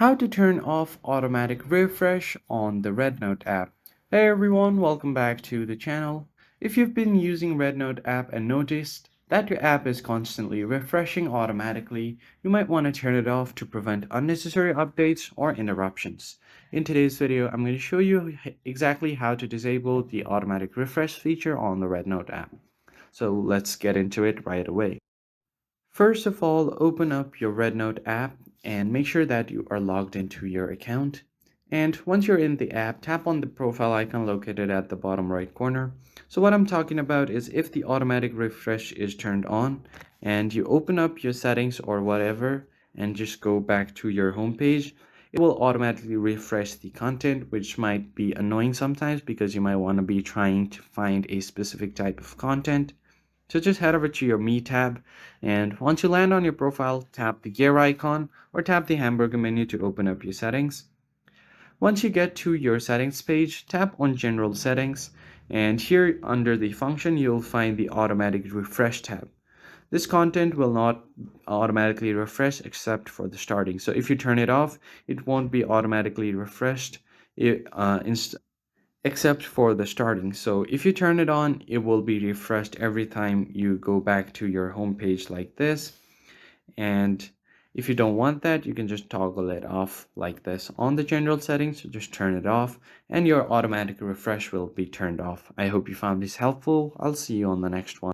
How to turn off automatic refresh on the Rednote app. Hey everyone, welcome back to the channel. If you've been using Rednote app and noticed that your app is constantly refreshing automatically, you might want to turn it off to prevent unnecessary updates or interruptions. In today's video, I'm going to show you exactly how to disable the automatic refresh feature on the Rednote app. So let's get into it right away. First of all, open up your Rednote app and make sure that you are logged into your account. And once you're in the app, tap on the profile icon located at the bottom right corner. So what I'm talking about is if the automatic refresh is turned on and you open up your settings or whatever and just go back to your home page, it will automatically refresh the content, which might be annoying sometimes because you might want to be trying to find a specific type of content. So just head over to your Me tab, and once you land on your profile, tap the gear icon or tap the hamburger menu to open up your settings. Once you get to your settings page, tap on General Settings, and here under the function, you'll find the Automatic Refresh tab. This content will not automatically refresh except for the starting. So if you turn it off, it won't be automatically refreshed. Except for the starting. So if you turn it on, it will be refreshed every time you go back to your home page like this. And if you don't want that, you can just toggle it off like this on the general settings. So just turn it off and your automatic refresh will be turned off. I hope you found this helpful. I'll see you on the next one.